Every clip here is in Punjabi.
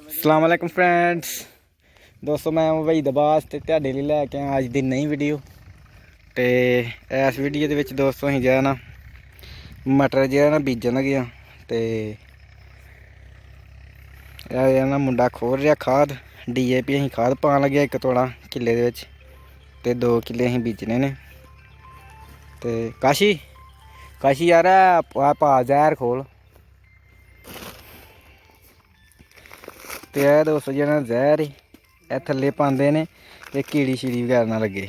अस्सलाम वालेकुम फ्रेंड्स। दोस्तों मैं भाई दबास ते ਤੁਹਾਡੇ ਲਈ ਲੈ ਕੇ ਆਇਆ ਅੱਜ ਦੀ ਨई ਵੀਡੀਓ। ਤੇ ਇਸ ਵੀਡੀਓ ਦੇ ਵਿੱਚ ਦੋਸਤੋ ਅਸੀਂ ਜਿਹੜਾ ਨਾ ਮਟਰ ਜਿਹੜਾ ਨਾ ਬੀਜਣ ਲੱਗੇ ਆ ਤੇ ਇਹ ਨਾ ਮੁੰਡਾ ਖੋਲ ਰਿਹਾ ਖਾਦ ਡੀਏਪੀ ਅਸੀਂ ਖਾਦ ਪਾਉਣ ਲੱਗੇ ਇੱਕ ਤੋੜਾ ਕਿੱਲੇ ਦੇ ਵਿੱਚ ਤੇ 2 ਕਿੱਲੇ ਅਸੀਂ ਬੀਜਣੇ ਨੇ। ਤੇ ਕਾਸ਼ੀ ਯਾਰ ਆ ਪਾ ਜ਼ਹਿਰ ਖੋਲ ਤੇ ਇਹ ਦੋਸਤੋ ਜਿਹੜਾ ਜ਼ਹਿਰ ਇਹ ਥੱਲੇ ਪਾਉਂਦੇ ਨੇ ਇਹ ਕੀੜੀ ਸ਼ੀੜੀ ਵਗੈਰਾ ਨਾ ਲੱਗੇ।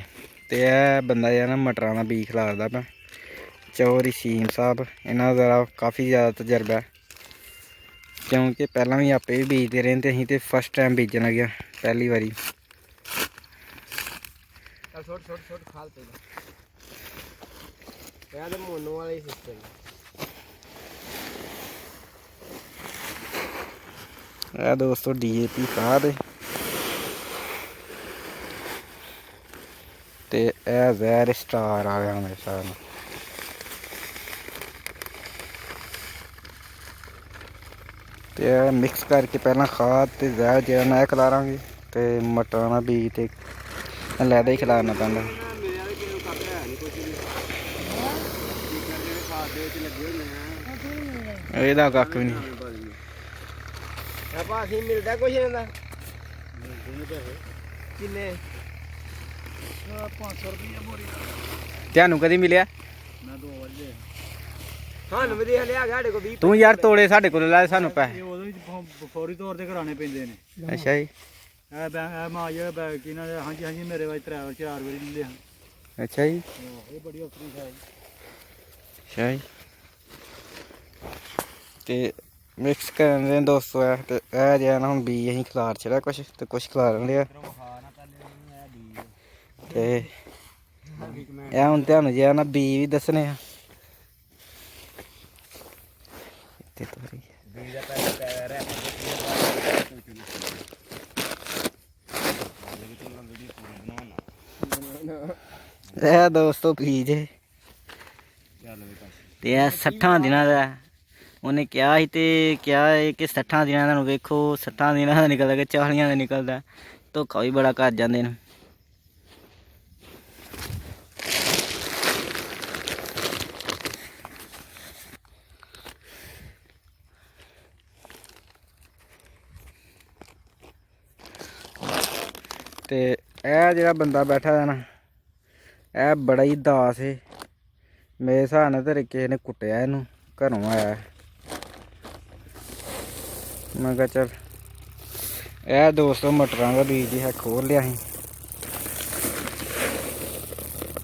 ਤੇ ਇਹ ਬੰਦਾ ਜਿਹੜਾ ਨਾ ਮਟਰਾਂ ਦਾ ਬੀਜ ਖਿਲਾਰਦਾ ਪਿਆ ਚੌਧਰੀ ਸੀਮ ਸਾਹਿਬ। ਇਹਨਾਂ ਦਾ ਕਾਫੀ ਜ਼ਿਆਦਾ ਤਜਰਬਾ ਕਿਉਂਕਿ ਪਹਿਲਾਂ ਵੀ ਆਪੇ ਵੀ ਬੀਜਦੇ ਰਹੇ ਤੇ ਅਸੀਂ ਤੇ ਫਸਟ ਟਾਈਮ ਬੀਜਣ ਲੱਗਿਆ ਪਹਿਲੀ ਵਾਰੀ। ਇਹ ਦੋਸਤੋ ਡੀਏਪੀ ਖਾਦ ਤੇ ਇਹ ਜ਼ਹਿਰ ਸਟਾਰ ਆ ਗਿਆ ਮੇਰੇ ਹਿਸਾਬ ਨਾਲ। ਤੇ ਇਹ ਮਿਕਸ ਕਰਕੇ ਪਹਿਲਾਂ ਖਾਦ ਤੇ ਜ਼ਹਿਰ ਜਿਹੜਾ ਨਾ ਇਹ ਖਿਲਾਰਾਂਗੇ ਤੇ ਮਟਰਾਂ ਦਾ ਬੀਜ ਤੇ ਲੈਦਾ ਹੀ ਖਿਲਾਰਨਾ ਪੈਂਦਾ। ਇਹਦਾ ਕੱਖ ਵੀ ਨਹੀਂ ਮਿਲਦਾ ਕੁਛ ਇਹਨਾਂ ਦਾ ਕਿੰਨੇ 500 ਰੁਪਏ ਬੋਰੀ ਤੁਹਾਨੂੰ ਕਦੀ ਮਿਲਿਆ? ਮੈਂ 2 ਵਜੇ ਸਾਨੂੰ ਵੀ ਦੇਖ ਲਿਆ ਸਾਡੇ ਕੋਲ 20 ਤੂੰ ਯਾਰ ਤੋੜੇ ਸਾਡੇ ਕੋਲ ਲੈ ਸਾਨੂੰ ਪੈਸੇ ਉਦੋਂ ਵੀ ਫੌਰੀ ਤੌਰ ਤੇ ਕਰਾਣੇ ਪੈਂਦੇ ਨੇ। ਅੱਛਾ ਜੀ ਇਹ ਮਾਂ ਜਿਹੜਾ ਬੈਗ ਕੀ ਨਾ ਹਾਂਜੀ ਮੇਰੇ ਵਾਜ 3 4 ਵਾਰੀ ਲੈਂਦੇ ਹਨ। ਅੱਛਾ ਜੀ ਇਹ ਬੜੀ ਅਫਰੀ ਹੈ। ਅੱਛਾ ਜੀ ਤੇ ਮਿਕਸ ਕਰਨ ਦੇ ਦੋਸਤੋ ਹੈ ਤੇ ਇਹ ਜਿਹੜਾ ਨਾ ਹੁਣ ਬੀਜ ਅਸੀਂ ਖਿਲਾਰ ਛੜਿਆ ਕੁਛ ਤੇ ਕੁਛ ਖਿਲਾਰਨ ਲਿਆ ਤੇ ਇਹ ਹੁਣ ਤੁਹਾਨੂੰ ਜਿਹੜਾ ਨਾ ਬੀਜ ਵੀ ਦੱਸਣੇ ਆ। ਇਹ ਦੋਸਤੋ ਬੀਜ ਤੇ ਇਹ 60 ਦਿਨਾਂ ਦਾ ਉਹਨੇ ਕਿਹਾ ਸੀ ਤੇ ਕਿਹਾ ਕਿ 60 ਦਿਨਾਂ ਦਾ ਵੇਖੋ 60 ਦਿਨਾਂ ਦਾ ਨਿਕਲਦਾ ਕਿ 40 ਦਾ ਨਿਕਲਦਾ। ਧੋਖਾ ਵੀ ਬੜਾ ਕਰ ਜਾਂਦੇ ਨੇ। ਤੇ ਇਹ ਜਿਹੜਾ ਬੰਦਾ ਬੈਠਾ ਹੈ ਨਾ ਇਹ ਬੜਾ ਹੀ ਦਾਸ ਹੈ ਮੇਰੇ ਹਿਸਾਬ ਨਾਲ ਤੇ ਕਿਸੇ ਨੇ ਕੁੱਟਿਆ ਇਹਨੂੰ ਘਰੋਂ ਆਇਆ। ਮੈਂ ਕਿਹਾ ਚੱਲ ਇਹ ਦੋਸਤੋ ਮਟਰਾਂ ਦਾ ਬੀਜ ਹੈ ਖੋਲ ਲਿਆ ਸੀ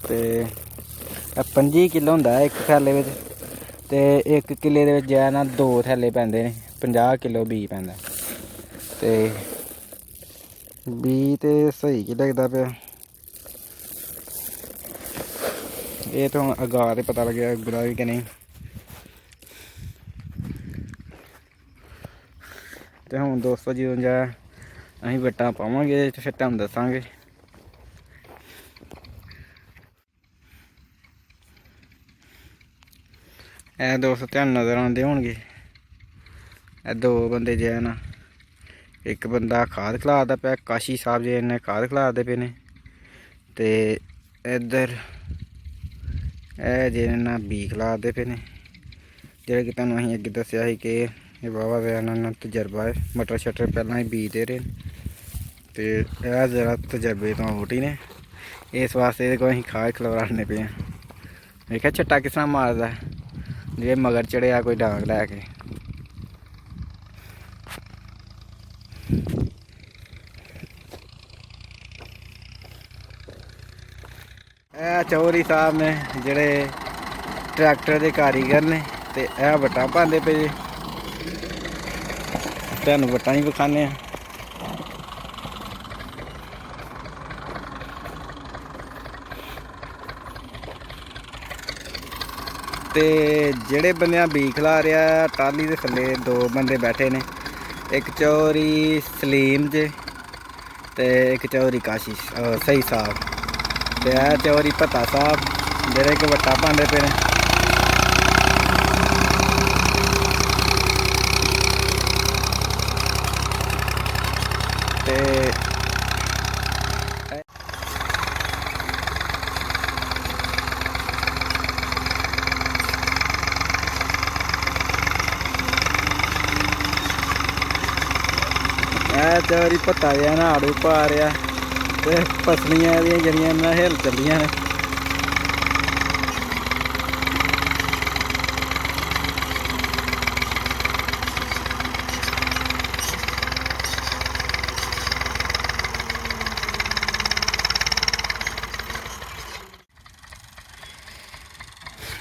ਤੇ ਇਹ 25 ਕਿਲੋ ਹੁੰਦਾ ਇੱਕ ਥੈਲੇ ਵਿੱਚ ਤੇ 1 ਕਿੱਲੇ ਦੇ ਵਿੱਚ ਜਾ ਨਾ 2 ਥੈਲੇ ਪੈਂਦੇ ਨੇ 50 ਕਿਲੋ ਬੀਜ ਪੈਂਦਾ। ਤੇ ਬੀਜ ਤੇ ਸਹੀ ਕੀ ਲੱਗਦਾ ਪਿਆ ਇਹ ਤਾਂ ਹੁਣ ਅਗਾਹ ਤੇ ਪਤਾ ਲੱਗਿਆ ਗੁਰਾ ਵੀ ਕਿ ਨਹੀਂ। ਤੇ ਹੁਣ ਦੋਸਤੋ ਜਦੋਂ ਜਾ ਅਸੀਂ ਵੱਟਾਂ ਪਾਵਾਂਗੇ ਤੇ ਫਿਰ ਤੁਹਾਨੂੰ ਦੱਸਾਂਗੇ। ਇਹ ਦੋਸਤੋ ਧਿਆਨ ਨਜ਼ਰ ਆਉਂਦੇ ਹੋਣਗੇ ਇਹ 2 ਬੰਦੇ ਜੇ ਨਾ ਇੱਕ ਬੰਦਾ ਖਾਦ ਖਿਲਾਰਦਾ ਪਿਆ ਕਾਸ਼ੀ ਸਾਹਿਬ ਜੀ ਨੇ ਖਾਦ ਖਿਲਾਰਦੇ ਪਏ ਨੇ ਤੇ ਇੱਧਰ ਇਹ ਜਿਹੜੇ ਨਾ ਬੀਜ ਖਿਲਾਰਦੇ ਪਏ ਨੇ ਜਿਹੜੇ ਕਿ ਤੁਹਾਨੂੰ ਅਸੀਂ ਅੱਗੇ ਦੱਸਿਆ ਸੀ ਕਿ ਇਹ ਵਾਹਵਾ ਦਾ ਇਹਨਾਂ ਨਾਲ ਤਜਰਬਾ ਹੈ। ਮਟਰ ਸ਼ਟਰ ਪਹਿਲਾਂ ਹੀ ਬੀਜਦੇ ਰਹੇ ਤੇ ਇਹ ਜ਼ਰਾ ਤਜਰਬੇ ਤੋਂ ਆਊਟੀ ਨੇ ਇਸ ਵਾਸਤੇ ਇਹਦੇ ਕੋਲ ਅਸੀਂ ਖਾਦ ਖਿਲਾਰਨੇ ਪਏ ਹਾਂ। ਵੇਖਿਆ ਛੱਟਾ ਕਿਸ ਤਰ੍ਹਾਂ ਮਾਰਦਾ ਜੇ ਮਗਰ ਚੜਿਆ ਕੋਈ ਡਾਂਗ ਲੈ ਕੇ। ਇਹ ਚੌਧਰੀ ਸਾਹਿਬ ਨੇ ਜਿਹੜੇ ਟਰੈਕਟਰ ਦੇ ਕਾਰੀਗਰ ਨੇ ਤੇ ਇਹ ਵੱਟਾਂ ਪਾਉਂਦੇ ਪਏ ਜੀ। ਤੁਹਾਨੂੰ ਵੱਟਾਂ ਹੀ ਵਿਖਾਉਂਦੇ ਆ। ਤੇ ਜਿਹੜੇ ਬੰਦਿਆਂ ਬੀਜ ਖਿਲਾ ਰਿਹਾ ਟਾਲੀ ਦੇ ਥੱਲੇ 2 ਬੰਦੇ ਬੈਠੇ ਨੇ ਇੱਕ ਚੌਧਰੀ ਸਲੀਮ ਜੇ ਤੇ ਇੱਕ ਚੌਧਰੀ ਕਾਸ਼ੀ ਸਹੀ ਸਾਹਿਬ ਤੇ ਇਹ ਚੌਧਰੀ ਭੱਤਾ ਸਾਹਿਬ ਜਿਹੜੇ ਕਿ ਵੱਟਾਂ ਪਾਉਂਦੇ ਪਏ ਨੇ। ਇਹ ਚੋਰੀ ਭੱਤਾ ਜਿਹਾ ਨਾ ਆੜੂ ਪਾ ਰਿਹਾ ਤੇ ਪਸਲੀਆਂ ਇਹਦੀਆਂ ਜਿਹੜੀਆਂ ਨਾ ਹਿੱਲ ਚੱਲੀਆਂ ਨੇ।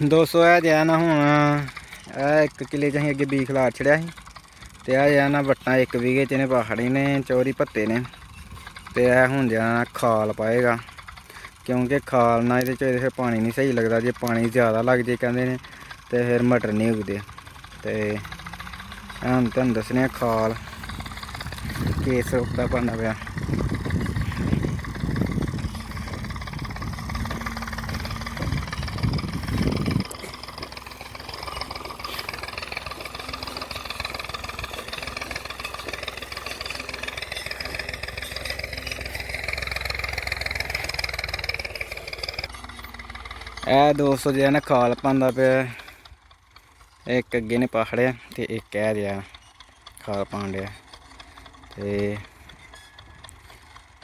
ਦੋਸਤੋ ਇਹ ਜਿਹਾ ਨਾ ਹੁਣ ਇਹ 1 ਕਿੱਲੇ 'ਚ ਅਸੀਂ ਅੱਗੇ ਬੀਜ ਖਿਲਾਰ ਛੜਿਆ ਸੀ ਤੇ ਇਹ ਜਿਹਾ ਨਾ ਵੱਟਾਂ 1 ਵੀਘੇ 'ਚ ਇਹਨੇ ਪਾਖੜੀ ਨੇ ਚੋਰੀ ਭੱਤੇ ਨੇ। ਤੇ ਇਹ ਹੁਣ ਜਿਹਾ ਖਾਲ ਪਾਏਗਾ ਕਿਉਂਕਿ ਖਾਲ ਨਾਲ ਇਹਦੇ 'ਚ ਫਿਰ ਪਾਣੀ ਨਹੀਂ ਸਹੀ ਲੱਗਦਾ। ਜੇ ਪਾਣੀ ਜ਼ਿਆਦਾ ਲੱਗ ਜੇ ਕਹਿੰਦੇ ਨੇ ਤੇ ਫਿਰ ਮਟਰ ਨਹੀਂ ਉਗਦੇ। ਤੇ ਹੁਣ ਤੁਹਾਨੂੰ ਦੱਸਣੇ ਖਾਲ ਕੇਸ ਦਾ ਬਣਨਾ ਪਿਆ। ਇਹ ਦੋਸਤੋ ਜਿਹਾ ਨਾ ਖਾਲ ਪਾਉਂਦਾ ਪਿਆ। ਇੱਕ ਅੱਗੇ ਨੇ ਪਾਖੜਿਆ ਤੇ ਇੱਕ ਇਹ ਜਿਹਾ ਖਾਲ ਪਾਉਣ ਡਿਆ। ਤੇ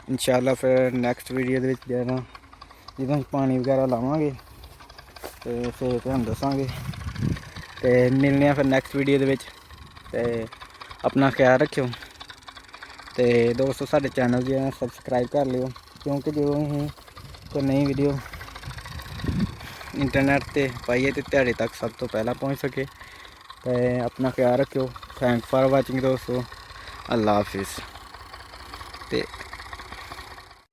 ਇਨਸ਼ਾਅੱਲਾ ਫਿਰ ਨੈਕਸਟ ਵੀਡੀਓ ਦੇ ਵਿੱਚ ਜਦੋਂ ਪਾਣੀ ਵਗੈਰਾ ਲਾਵਾਂਗੇ ਤੇ ਫਿਰ ਤੁਹਾਨੂੰ ਦੱਸਾਂਗੇ। ਤੇ ਮਿਲਦੇ ਆ ਫਿਰ ਨੈਕਸਟ ਵੀਡੀਓ ਦੇ ਵਿੱਚ। ਤੇ ਆਪਣਾ ਖਿਆਲ ਰੱਖਿਓ। ਤੇ ਦੋਸਤੋ ਸਾਡੇ ਚੈਨਲ ਜੀ ਸਬਸਕ੍ਰਾਈਬ ਕਰ ਲਿਓ ਕਿਉਂਕਿ ਜਦੋਂ ਅਸੀਂ ਕੋਈ ਨਈ ਵੀਡੀਓ ਇੰਟਰਨੈਟ ਤੇ ਪਾਈਏ ਤੇ ਤੁਹਾਡੇ ਤੱਕ ਸਭ ਤੋਂ ਪਹਿਲਾਂ ਪਹੁੰਚ ਸਕੇ। ਤੇ ਆਪਣਾ ਖਿਆਲ ਰੱਖਿਓ। ਥੈਂਕ ਫॉर ਵਾਚਿੰਗ ਦੋਸਤੋ। ਅੱਲਾ ਹਾਫਿਜ਼। ਤੇ